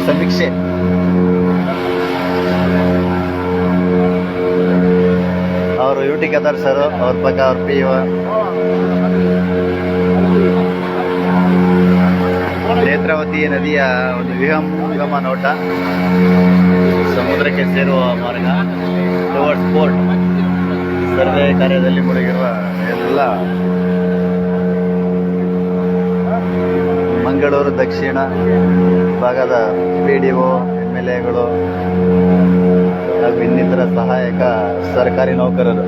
ಸಮೀಕ್ಷೆ. ಅವರು UT ಕದರ್ sir, ಅವ್ರ ಪಕ್ಕ ಅವ್ರ PO. ನೇತ್ರಾವತಿ ನದಿಯ ಒಂದು ವಿಹಂಗಮ ನೋಟ, ಸಮುದ್ರಕ್ಕೆ ಸೇರುವ ಮಾರ್ಗ, ಟುವರ್ಡ್ಸ್ ಪೋರ್ಟ್. ಸರ್ವೆ ಕಾರ್ಯದಲ್ಲಿ ಮುಳುಗಿರುವ ಎಲ್ಲ ಮಂಗಳೂರು ದಕ್ಷಿಣ ಭಾಗದ PDO, MLAಗಳು ಹಾಗೂ ಇನ್ನಿತರ ಸಹಾಯಕ ಸರ್ಕಾರಿ ನೌಕರರು.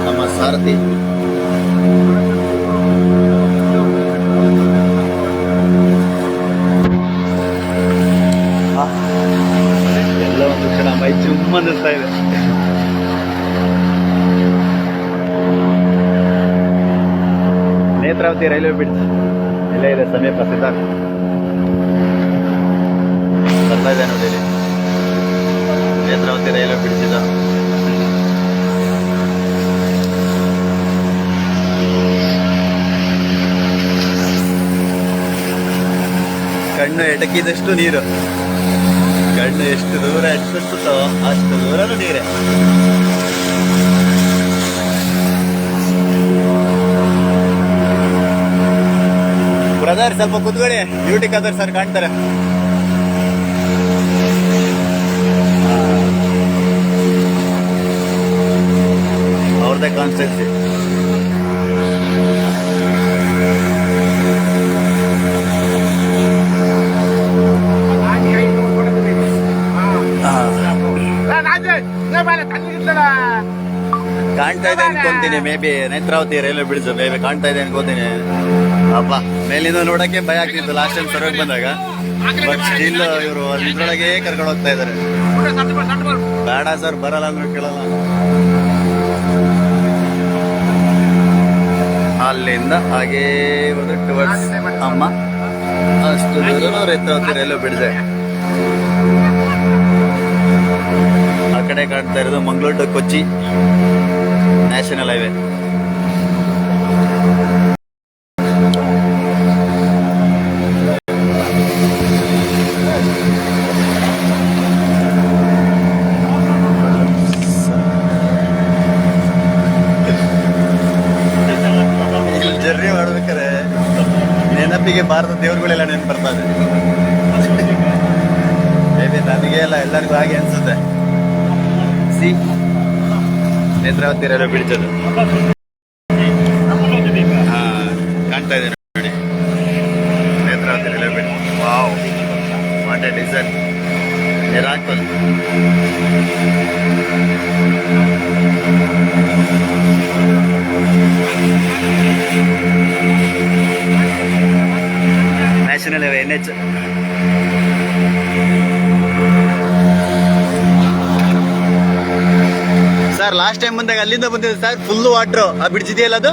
ನಮ್ಮ ಸಾರಥಿ ಎಲ್ಲ ಒಂದು ಕ್ಷಣ ಮೈ ಜುಮ್ಮನ್ನಿಸ್ತಾ ಇದೆ. ನೇತ್ರಾವತಿ ರೈಲ್ವೆ ಬ್ರಿಡ್ಜ್ ಇಲ್ಲೇ ಇದೆ ಸಮೀಪ. ಸಿದ್ಧಾರ್ಥ ಬರ್ತಾ ಇದೆ ನೋಡಿ, ನೇತ್ರಾವತಿ ರೈಲ್ವೆ ಬ್ರಿಡ್ಜ್ ಇದೆ. ಕಣ್ಣು ಎಟಕಿದಷ್ಟು ನೀರು, ಕಣ್ಣು ಎಷ್ಟು ದೂರ ಎಟಕಿಸುತ್ತೋ ಅಷ್ಟು ದೂರನೂ ನೀರೇ. ಬ್ರದರ್ ಸ್ವಲ್ಪ ಕುತ್ಕೊಳ್ಳಿ, ಯುಟಿ ಕದರ್ ಸರ್ ಕಾಣ್ತಾರೆ. ಅವ್ರದ್ದೇ ಕಾನ್ಸ್ಟೆನ್ಸಿ. ಕಾಣ್ತಾ ಇದೆ ಅನ್ಕೊಂತೀನಿ, may be Netravati railway bridge may be ಕಾಣ್ತಾ ಇದೆ ಅನ್ಕೋತೀನಿ. ಅಪ್ಪ ಮೇಲಿಂದ ನೋಡಕ್ಕೆ ಭಯ ಆಗ್ತಿತ್ತು ಲಾಸ್ಟ್ ಟೈಮ್ ಸರ್ವೆಗೆ ಬಂದಾಗ. ಬಟ್ ಸ್ಟಿಲ್ ಇವರು ಇದ್ರೊಳಗೆ ಕರ್ಕೊಂಡು ಹೋಗ್ತಾ ಇದಾರೆ. ಬೇಡ ಸರ್ ಬರಲ್ಲ ಅಂದ್ರೆ ಕೇಳಲ್ಲ. ಅಲ್ಲಿಂದ ಹಾಗೇ ಒಂದು ಟುವರ್ಡ್ಸ್ ಅಮ್ಮ, ಅಷ್ಟು ದೂರ ನೇತ್ರಾವತಿ ರೈಲ್ವೆ ಬ್ರಿಡ್ಜ್. ಆ ಕಡೆ ಕಾಣ್ತಾ ಇರೋದು Mangaluru to Kochi national highway. Journey ಮಾಡ್ಬೇಕಾದ್ರೆ ನೆನಪಿಗೆ ಭಾರತ ದೇವರುಗಳೆಲ್ಲ ನೆನಪು ಬರ್ತಾ ಇದೆ. ಮೇಬಿ ನನಗೆ ಎಲ್ಲ ಎಲ್ಲರಿಗೂ ಹಾಗೆ ಅನ್ಸುತ್ತೆ. ಸಿ ನೇತ್ರಾವತಿ ರೈಲ್ವೆ ಬ್ರಿಡ್ಜ್ ಅದು ಕಾಣ್ತಾ ಇದೆ ನೋಡಿ, Netravati railway bridge. Wow, what A design, miracle. National highway NH. Sir last time ಬಂದಾಗ ಅಲ್ಲಿಂದ ಬಂದಿದೆ ಸರ್, ಫುಲ್ ವಾಟ್ರು. ಆ ಬ್ರಿಡ್ಜ್ ಇದೆಯಲ್ಲ, ಅದು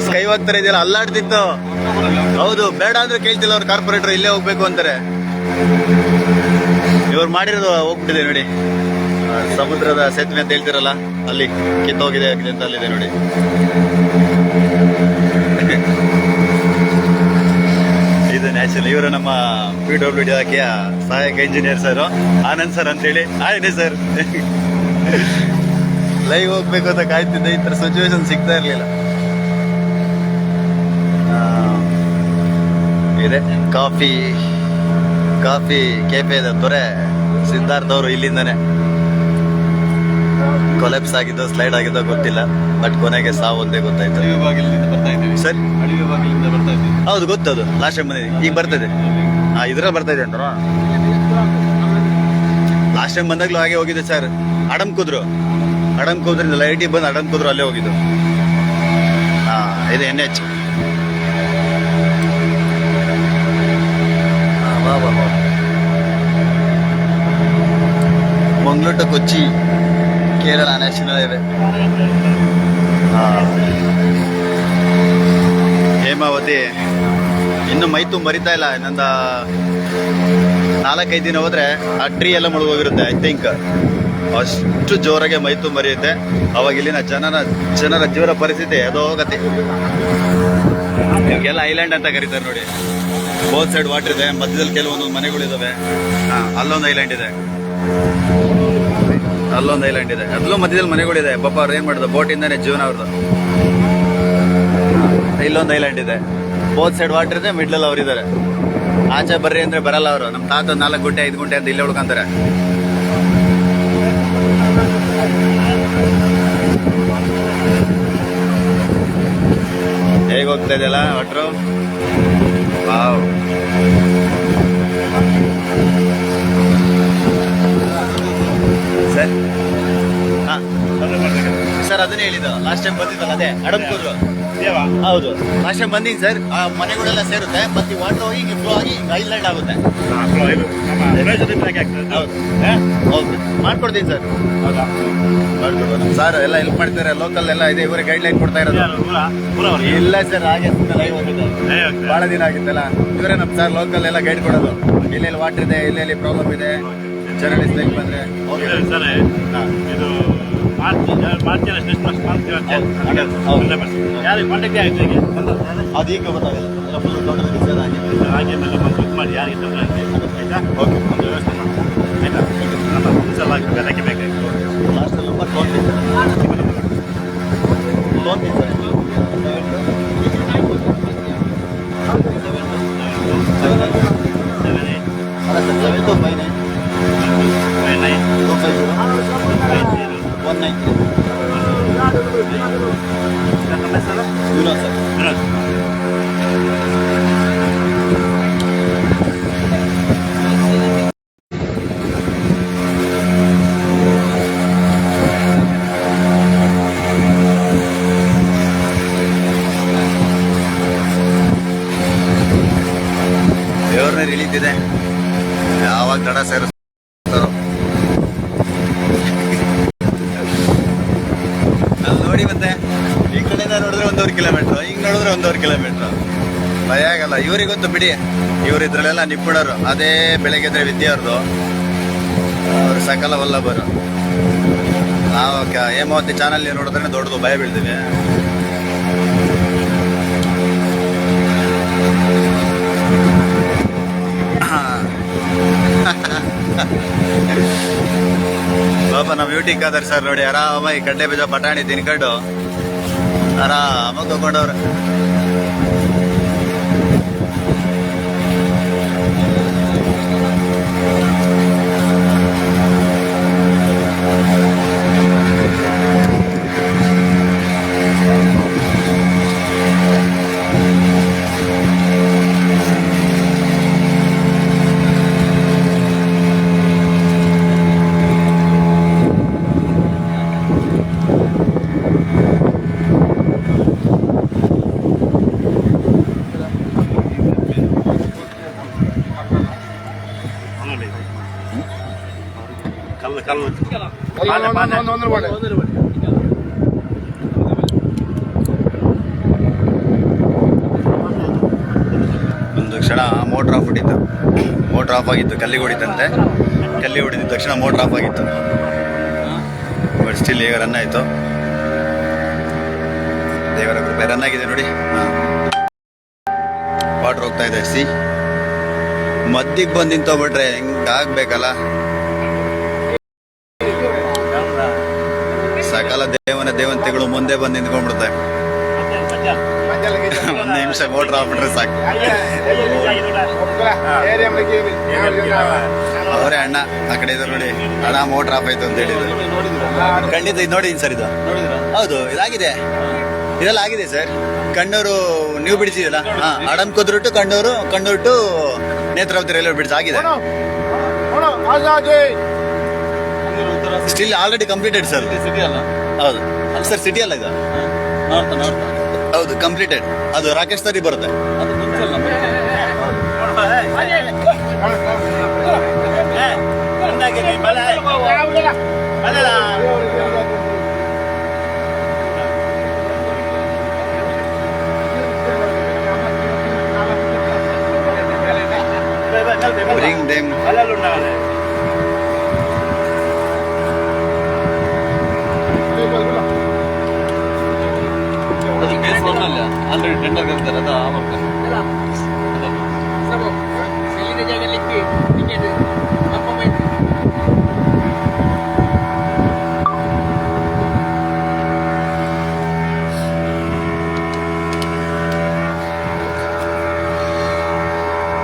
ಸ್ಕೈ ವಾಕ್ ತರ ಇದೆಯಲ್ಲ, ಅಲ್ಲಾಡ್ತಿತ್ತು. ಹೌದು, ಬೇಡ ಅಂದ್ರೆ ಕೇಳ್ತಿಲ್ಲ ಅವ್ರು, ಕಾರ್ಪೊರೇಟರ್ ಇಲ್ಲೇ ಹೋಗ್ಬೇಕು ಅಂತಾರೆ. ಇವ್ರು ಮಾಡಿರೋದು ಹೋಗ್ಬಿಟ್ಟಿದೆ ನೋಡಿ, ಸಮುದ್ರದ ಸೇತುವೆ ಅಂತ ಹೇಳ್ತಿರಲ್ಲ, ಅಲ್ಲಿ ಕಿತ್ತೋಗಿದೆ ಅಂತ ಅಲ್ಲಿದೆ ನೋಡಿ. ಇದು ನ್ಯಾಷನಲ್. ಇವರು ನಮ್ಮ PWD ಇಲಾಖೆಯ ಸಹಾಯಕ ಇಂಜಿನಿಯರ್ ಸರ್ ಆನಂದ್ ಸರ್ ಅಂತೇಳಿ. ಆಯ್ತು ಸರ್, ಲೈವ್ ಹೋಗ್ಬೇಕು ಅಂತ ಕಾಯ್ತಿದ್ದೆ, ಈ ತರ ಸಿಚುವೇಶನ್ ಸಿಗ್ತಾ ಇರ್ಲಿಲ್ಲ. ಇದೆ ಕಾಫಿ ಕೆಫೆದ ದೊರೆ ಸಿದ್ಧಾರ್ಥ ಅವರು ಇಲ್ಲಿಂದಾನೆ ಕೊಲೆಪ್ಸ್ ಆಗಿದ್ದೋ ಸ್ಲೈಡ್ ಆಗಿದ್ದೋ ಗೊತ್ತಿಲ್ಲ, ಬಟ್ ಕೊನೆಗೆ ಸಾವು ಒಂದೇ ಗೊತ್ತಾಯ್ತು. ಸರ್ ಹೌದು ಗೊತ್ತದು, ಲಾಸ್ಟ್ ಟೈಮ್ ಬಂದಿದೆ, ಈಗ ಬರ್ತದೆ. ಇದ್ರಲ್ಲಿ ಬರ್ತಾ ಇದೆ ಅಂತ. ಲಾಸ್ಟ್ ಟೈಮ್ ಬಂದಾಗ್ಲೂ ಹಾಗೆ ಹೋಗಿದೆ ಸರ್. ಅಡಮ್ ಕುದ್ರಿಂದ ಲೈಟಿ ಬಂದು ಅಡಮ್ ಕುದ್ರು ಅಲ್ಲೇ ಹೋಗಿದ್ದು. ಇದು NH. Mangaluru to Kochi Kerala national highway. Hemavathi ಇನ್ನು ಮೈ ತುಂಬ ಮರಿತಾ ಇಲ್ಲ, ಇನ್ನೊಂದು 4-5 ದಿನ ಹೋದ್ರೆ ಆ ಟ್ರೀ ಎಲ್ಲ ಮುಳುಗೋಗಿರುತ್ತೆ. ಐ ಥಿಂಕ್ ಅಷ್ಟು ಜೋರಾಗೆ ಮೈ ತುಂಬರಿಯುತ್ತೆ. ಅವಾಗ ಇಲ್ಲಿನ ಜನರ ಜೀವನ ಪರಿಸ್ಥಿತಿ ಅದೋ ಗತಿ. ಇವಾಗೆಲ್ಲ ಐಲ್ಯಾಂಡ್ ಅಂತ ಕರೀತಾರೆ ನೋಡಿ. ಬೋತ್ ಸೈಡ್ ವಾಟರ್ ಇದೆ, ಮಧ್ಯದಲ್ಲಿ ಕೆಲವೊಂದು ಮನೆಗಳಿದಾವೆ. ಅಲ್ಲೊಂದು ಐಲ್ಯಾಂಡ್ ಇದೆ, ಅಲ್ಲೊಂದು ಐಲ್ಯಾಂಡ್ ಇದೆ, ಅಲ್ಲೂ ಮಧ್ಯದಲ್ಲಿ ಮನೆಗಳಿದೆ. ಪಾಪ ಅವ್ರು ಏನ್ ಮಾಡೋದು, ಬೋಟಿಂದಾನೆ ಜೀವನ ಅವ್ರದ್ದು. ಇಲ್ಲೊಂದು ಐಲ್ಯಾಂಡ್ ಇದೆ, ಬೋತ್ ಸೈಡ್ ವಾಟರ್ ಇದೆ, ಮಿಡ್ಲಲ್ಲಿ ಅವ್ರು ಇದ್ದಾರೆ. ಆಚೆ ಬರ್ರಿ ಅಂದ್ರೆ ಬರಲ್ಲ ಅವರು. ನಮ್ಮ ತಾತ 4 ಗಂಟೆ 5 ಗಂಟೆ ಅಂತ ಇಲ್ಲೇ ಉಳ್ಕೊಂತಾರೆ. ಹೇಗೆ ಹೋಗ್ತಾ ಇದೆಯಲ್ಲ ವಾಟ್ರು. Wow, sir. ಸರ್ ಅದನ್ನೇ ಹೇಳಿದ್ದು ಲಾಸ್ಟ್ ಟೈಮ್ ಬಂದಿದ್ದಲ್ಲ, ಅದೇ ಅಡಂಕೂರು. ಹೌದು, ಲಾಸ್ಟ್ ಟೈಮ್ ಬಂದಿನಿ ಸರ್. ಆ ಮನೆಗಳೆಲ್ಲ ಸೇರುತ್ತೆ, ಮತ್ತೆ ವಾಟರ್ ಹೋಗಿ ಫ್ಲೋ ಆಗಿ ಐಲ್ಯಾಂಡ್ ಆಗುತ್ತೆ. ಹೌದು, ಮಾಡ್ಕೊಡ್ತೀನಿ ಸರ್. ಸರ್ ಎಲ್ಲ ಹೆಲ್ಪ್ ಮಾಡ್ತಾರೆ, ಲೋಕಲ್ ಎಲ್ಲ ಇದೆ. ಇವರೇ ಗೈಡ್ ಲೈನ್ ಕೊಡ್ತಾ ಇರೋದು. ಇಲ್ಲ ಸರ್, ಹಾಗೆ ಲೈವ್ ಹೋಗಿದೆ, ಬಹಳ ದಿನ ಆಗಿತ್ತಲ್ಲ. ಇವರೇ ನಮ್ಮ ಸರ್ ಲೋಕಲ್ ಎಲ್ಲ ಗೈಡ್ ಕೊಡೋದು. ಎಲ್ಲೆಲ್ಲಿ ವಾಟರ್ ಇದೆ, ಎಲ್ಲೆಲ್ಲಿ ಪ್ರಾಬ್ಲಮ್ ಇದೆ, ಜರ್ನಲಿಸ್ಟ್ ಲೈಕ್ ಬಂದ್ರೆ ಅದು ಈಗ ಗೊತ್ತಾಗಲ್ಲ. ದೇವ್ರನ್ನ ಇಳಿತಿದೆ, ಯಾವಾಗ ದಡ ಸೇರಿಸ್ತಾರೋ. ಅಲ್ಲಿ ನೋಡಿ, ಮತ್ತೆ ಈ ಕಡೆಯಿಂದ ನೋಡಿದ್ರೆ 1.5 ಕಿಲೋಮೀಟರ್, ಹಿಂಗ್ ನೋಡಿದ್ರೆ 1.5 ಕಿಲೋಮೀಟರ್. ಭಯ ಆಗಲ್ಲ. ಇವ್ರಿಗೊತ್ತು ಬಿಡಿ, ಇವ್ರು ಇದ್ರಲ್ಲೆಲ್ಲ ನಿಪುಣರು. ಅದೇ ಬೆಳಗ್ಗೆದ್ರೆ ವಿದ್ಯೆ ಅವ್ರದ್ದು, ಅವ್ರು ಸಕಲ ವಲ್ಲಭರು. ನಾವು ಹೇಮಾವತಿ ಚಾನಲ್ ನೋಡಿದ್ರೆ ದೊಡ್ಡದು ಭಯ ಬೀಳ್ತೀವಿ. ಪಾಪ ನಮ್ಮ ಯೂಟಿಕ್ ಆದಾರ ಸರ್ ನೋಡಿ, ಆರಾಮಾಗಿ ಕಡ್ಲೆ ಬೀಜ ಪಟಾಣಿ ತಿನ್ಕೊಂಡು ಆರಾಮಾಗಿ ತಗೊಂಡವ್ರೆ. ಒಂದು ಕ್ಷಣ ಮೋಟ್ರ್ ಆಫ್ ಹೊಡಿತು. ಮೋಟ್ರ್ ಆಫ್ ಆಗಿತ್ತು, ಕಲ್ಲಿಗೆ ಹೊಡಿತಂತೆ. ಕಲ್ಲಿ ಹೊಡಿದ ತಕ್ಷಣ ಮೋಟ್ರ್ ಆಫ್ ಆಗಿತ್ತು. ಬಟ್ ಸ್ಟಿಲ್ ಈಗ ರನ್ ಆಯಿತು. ದೇವರ ಕೃಪೆ ರನ್ ಆಗಿದೆ ನೋಡಿ. ವಾಟರ್ ಹೋಗ್ತಾ ಇದೆ. ಸಿ ಮದ್ದಿಗೆ ಬಂದು ನಿಂತೋಗ್ಬಿಟ್ರೆ ಹಿಂಗಾಗ್ಬೇಕಲ್ಲ. ಸಕಲ ದೇವಂತಿಗಳು ಮುಂದೆ ಬಂದು ನಿಂತ್ಕೊಂಡ್ಬಿಡುತ್ತೆ. 1 ನಿಮಿಷ ಮೋಟ್ರ್ ಆಗ್ಬಿಟ್ರೆ ಸಾಕು. ಅವರೇ ಅಣ್ಣ ಆ ಕಡೆ ಇದ್ರು ನೋಡಿ, ಅಣ್ಣ ಮೋಟ್ರ್ ಆಫ್ ಆಯ್ತು ಅಂತ ಹೇಳಿದ್ರು. ಖಂಡಿತ ಇದು ನೋಡಿದೀನಿ ಸರ್. ಇದು ಹೌದು, ಇದಾಗಿದೆ, ಇದೆಲ್ಲ ಆಗಿದೆ ಸರ್. ಕಣ್ಣೂರು ನೀವು ಬಿಡಿಸಿದಲ್ಲ, Adankudru to Kannur to Netravati railway bridge ಆಗಿದೆ. Still already completed sir. City ಅಲ್ಲ? ಹೌದು ಸರ್, ಸಿಟಿ ಅಲ್ಲ ಇದು. ಹೌದು, ಕಂಪ್ಲೀಟೆಡ್. ಅದು ರಾಕೇಶ್ ಸರಿ ಬರುತ್ತೆ. dem. ಆಲ್ರೆಡಿ ಟೆಂಡರ್ ಕರ್ತಾರೆ ಅದು ಆ ವರ್ಕ್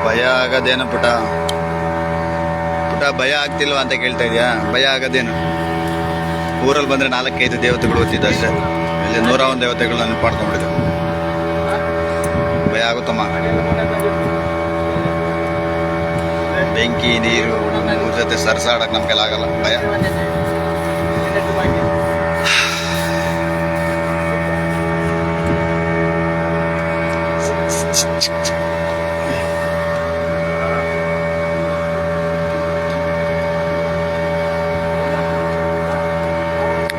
ಭಯ ಆಗದೇನು ಪುಟ ಭಯ ಆಗ್ತಿಲ್ವಾ ಅಂತ ಕೇಳ್ತಾ ಇದೆಯಾ? ಭಯ ಆಗದೇನು? ಊರಲ್ಲಿ ಬಂದ್ರೆ 4-5 ದೇವತೆಗಳು ಓದ್ತಿದ್ದ ಅಷ್ಟೇ. ಇಲ್ಲಿ 101 ದೇವತೆಗಳು ನಾನು ಪಾಡ್ಕೊಂಡ್ಬಿಟ್ಟಿದ್ದೆ. ಭಯ ಆಗುತ್ತಮ್ಮ. ಬೆಂಕಿ ನೀರು ಊರ ಜೊತೆ ಸರ್ಸಾಡಕ್ ನಮ್ ಕೈಲಾಗಲ್ಲ. ಭಯ.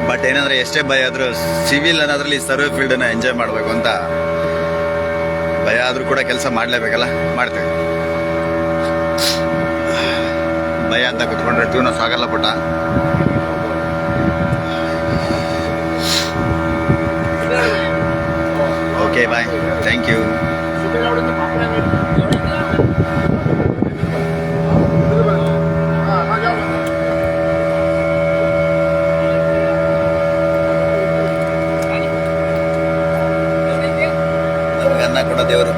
ಬಟ್ ಏನಂದ್ರೆ ಎಷ್ಟೇ ಭಯ ಆದ್ರೂ ಸಿವಿಲ್ ಅನ್ನೋದ್ರಲ್ಲಿ ಸರ್ವೆ ಫೀಲ್ಡ್ ಅನ್ನ ಎಂಜಾಯ್ ಮಾಡ್ಬೇಕು ಅಂತ ಭಯ ಆದ್ರೂ ಕೂಡ ಕೆಲಸ ಮಾಡ್ಲೇಬೇಕಲ್ಲ, ಮಾಡ್ತೇವೆ. ಭಯ ಅಂತ ಕುತ್ಕೊಂಡ್ರೆ ಜೀವನ ಸಾಗಲ್ಲ ಪುಟ. Okay bye, thank you. ಅನ್ನ ಕೂಡ ದೇವರು.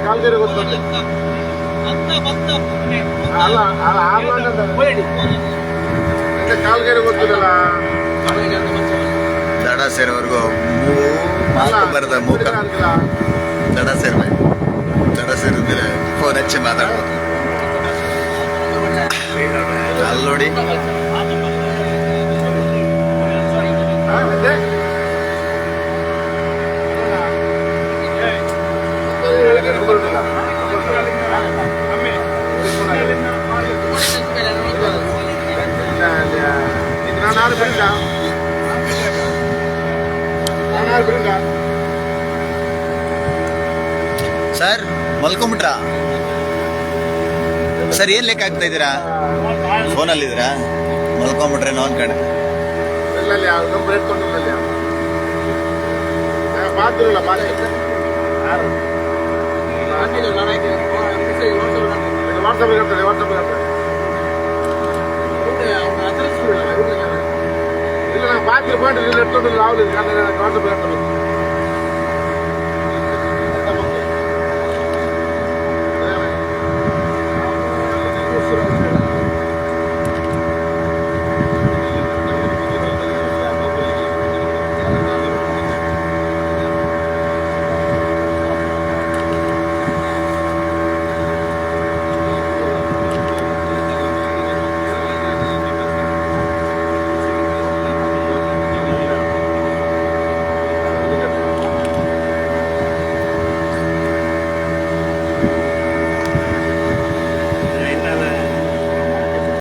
ಕಾಲ್ಗೆರೆ ಗೊತ್ತುಂಟು ಅಲ್ಲ ಕಾಲ್ಗೆರೆ ಗೊತ್ತಿರಲ್ಲ. ದಡ ಸೇರೋವರೆಗೂ ಬರದ ಮೂಕ ದಡ ಸೇರ್ಬೇಕು. ದಡ ಸೇರಿದ್ಮೇಲೆ ಫೋನ್ ಹಚ್ಚಿ ಮಾತಾಡ್ಬೋದು. ಅಲ್ಲಿ ನೋಡಿ ಸರ್ ಮಲ್ಕೊಂಬಿಟ್ರಾ ಸರ್? ಏನ್ ಲೆಕ್ಕ ಆಗ್ತಾ ಇದ್ದೀರಾ? ಫೋನಲ್ಲಿ ಇದ್ದೀರಾ? ಮಲ್ಕೊಂಬಿಟ್ರೆ ನೋನ್ ಕಡೆ బాధ్యత రావలేదు